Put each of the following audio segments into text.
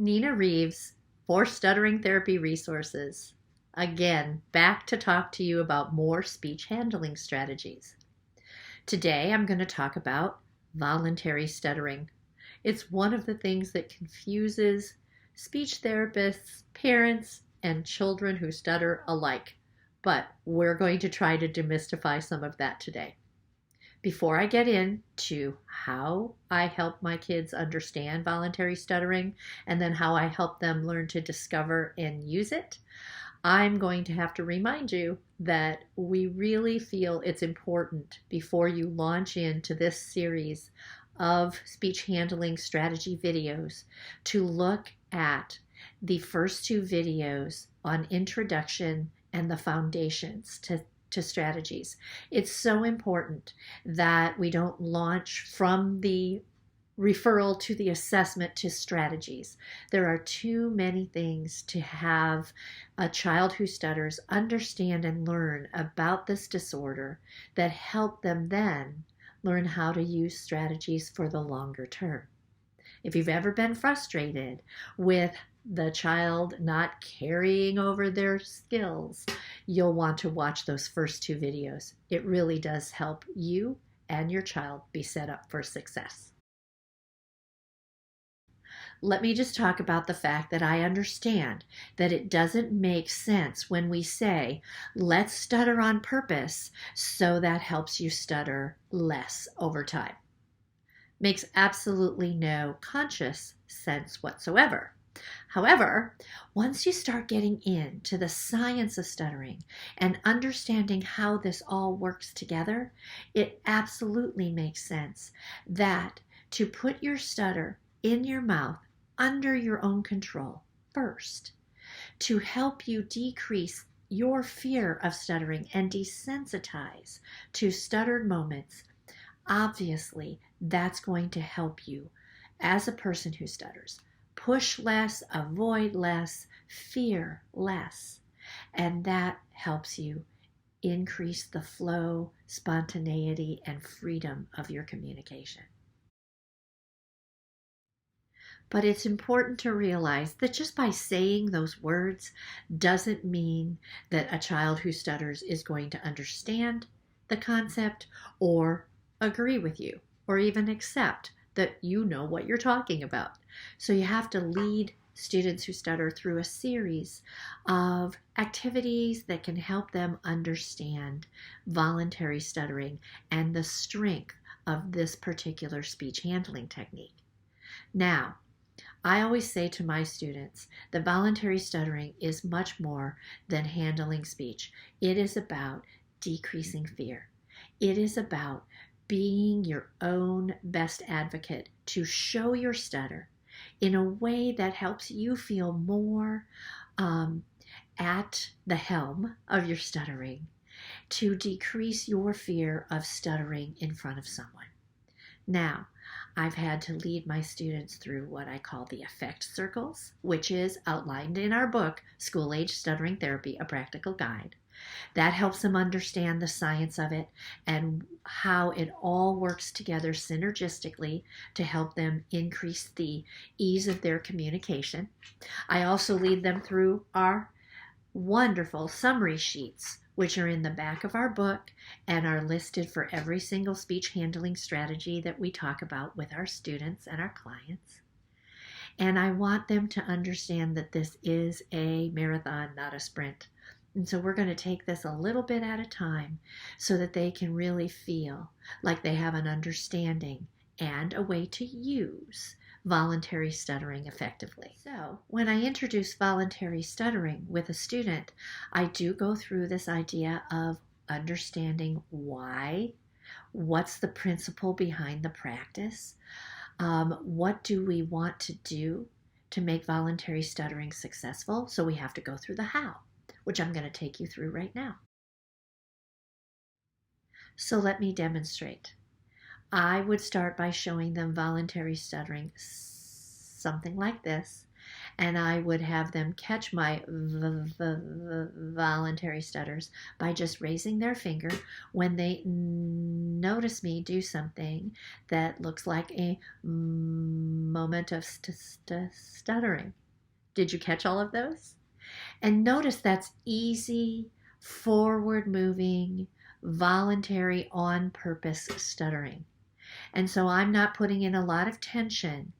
Nina Reeves for Stuttering Therapy Resources. Again, back to talk to you about more speech handling strategies. Today I'm going to talk about voluntary stuttering. It's one of the things that confuses speech therapists, parents, and children who stutter alike. But we're going to try to demystify some of that today. Before I get into how I help my kids understand voluntary stuttering and then how I help them learn to discover and use it, I'm going to have to remind you that we really feel it's important before you launch into this series of speech handling strategy videos to look at the first two videos on introduction and the foundations to strategies. It's so important that we don't launch from the referral to the assessment to strategies. There are too many things to have a child who stutters understand and learn about this disorder that help them then learn how to use strategies for the longer term. If you've ever been frustrated with the child not carrying over their skills, you'll want to watch those first two videos. It really does help you and your child be set up for success. Let me just talk about the fact that I understand that it doesn't make sense when we say, let's stutter on purpose so that helps you stutter less over time. Makes absolutely no conscious sense whatsoever. However, once you start getting into the science of stuttering and understanding how this all works together, it absolutely makes sense that to put your stutter in your mouth under your own control first, to help you decrease your fear of stuttering and desensitize to stuttered moments, obviously that's going to help you as a person who stutters. Push less, avoid less, fear less. And that helps you increase the flow, spontaneity, and freedom of your communication. But it's important to realize that just by saying those words doesn't mean that a child who stutters is going to understand the concept or agree with you or even accept that you know what you're talking about. So you have to lead students who stutter through a series of activities that can help them understand voluntary stuttering and the strength of this particular speech handling technique. Now, I always say to my students that voluntary stuttering is much more than handling speech. It is about decreasing fear. It is about being your own best advocate to show your stutter in a way that helps you feel more at the helm of your stuttering, to decrease your fear of stuttering in front of someone. Now, I've had to lead my students through what I call the effect circles, which is outlined in our book, School Age Stuttering Therapy, A Practical Guide. That helps them understand the science of it and how it all works together synergistically to help them increase the ease of their communication. I also lead them through our wonderful summary sheets, which are in the back of our book and are listed for every single speech handling strategy that we talk about with our students and our clients. And I want them to understand that this is a marathon, not a sprint. And so we're going to take this a little bit at a time so that they can really feel like they have an understanding and a way to use voluntary stuttering effectively. So when I introduce voluntary stuttering with a student, I do go through this idea of understanding why, what's the principle behind the practice, what do we want to do to make voluntary stuttering successful. So we have to go through the how, which I'm going to take you through right now. So let me demonstrate. I would start by showing them voluntary stuttering, something like this, and I would have them catch my voluntary stutters by just raising their finger when they notice me do something that looks like a moment of stuttering. Did you catch all of those? And notice that's easy, forward moving, voluntary, on purpose stuttering. And so I'm not putting in a lot of tension.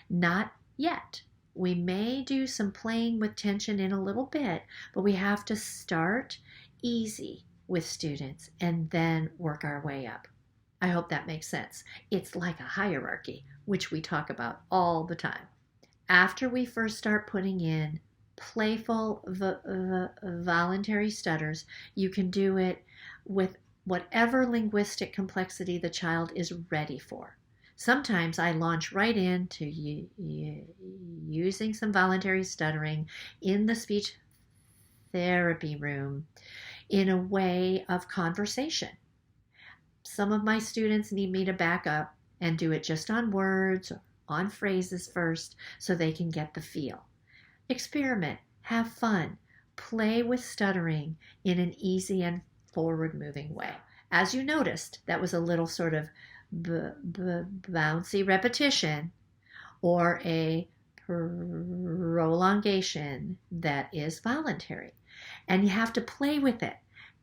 Not yet. We may do some playing with tension in a little bit, but we have to start easy with students and then work our way up. I hope that makes sense. It's like a hierarchy, which we talk about all the time. After we first start putting in playful voluntary stutters, you can do it with whatever linguistic complexity the child is ready for. Sometimes I launch right into using some voluntary stuttering in the speech therapy room in a way of conversation. Some of my students need me to back up and do it just on words or on phrases first so they can get the feel. Experiment, have fun, play with stuttering in an easy and forward-moving way. As you noticed, that was a little sort of bouncy repetition or a prolongation that is voluntary. And you have to play with it.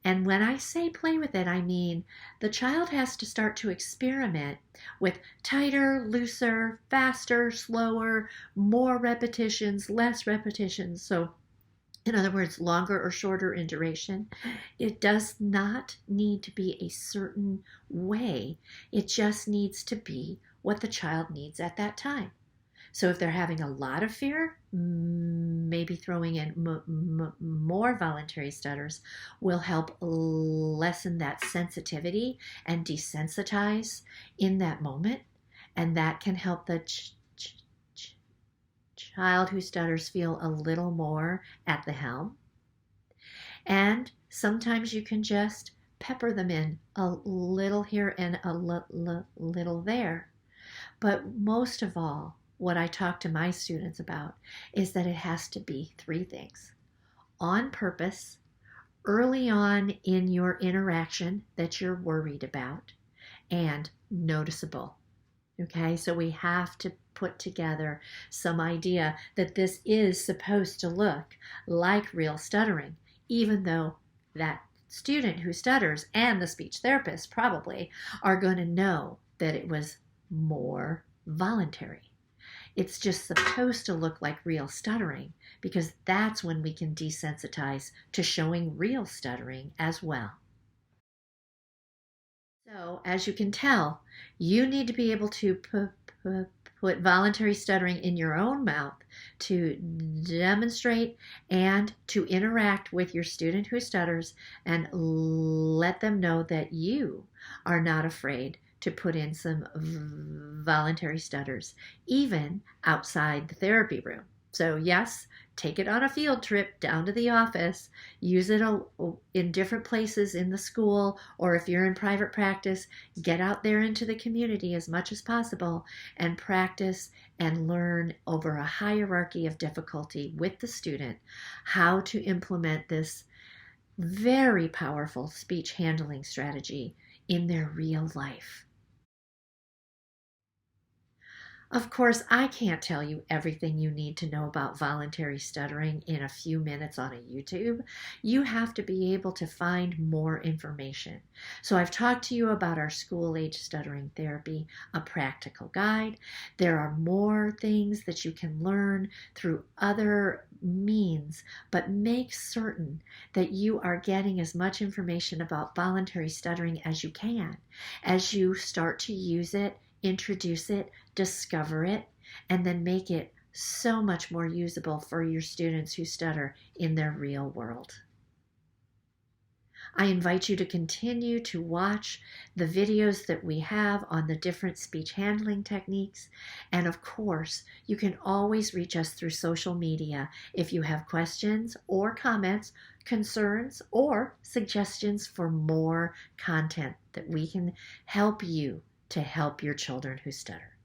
And when I say play with it, I mean the child has to start to experiment with tighter, looser, faster, slower, more repetitions, less repetitions. So in other words, longer or shorter in duration. It does not need to be a certain way. It just needs to be what the child needs at that time. So if they're having a lot of fear, maybe throwing in more voluntary stutters will help lessen that sensitivity and desensitize in that moment. And that can help the child who stutters feel a little more at the helm. And sometimes you can just pepper them in a little here and a little there. But most of all, what I talk to my students about is that it has to be three things. On purpose, early on in your interaction that you're worried about, and noticeable. Okay, so we have to put together some idea that this is supposed to look like real stuttering, even though that student who stutters and the speech therapist probably are going to know that it was more voluntary. It's just supposed to look like real stuttering because that's when we can desensitize to showing real stuttering as well. So, as you can tell, you need to be able to put voluntary stuttering in your own mouth to demonstrate and to interact with your student who stutters and let them know that you are not afraid to put in some voluntary stutters, even outside the therapy room. So yes, take it on a field trip down to the office, use it in different places in the school, or if you're in private practice, get out there into the community as much as possible and practice and learn over a hierarchy of difficulty with the student how to implement this very powerful speech handling strategy in their real life. Of course, I can't tell you everything you need to know about voluntary stuttering in a few minutes on a YouTube. You have to be able to find more information. So I've talked to you about our school-age stuttering therapy, a practical guide. There are more things that you can learn through other means, but make certain that you are getting as much information about voluntary stuttering as you can as you start to use it, introduce it, discover it, and then make it so much more usable for your students who stutter in their real world. I invite you to continue to watch the videos that we have on the different speech handling techniques. And of course, you can always reach us through social media if you have questions or comments, concerns, or suggestions for more content that we can help you to help your children who stutter.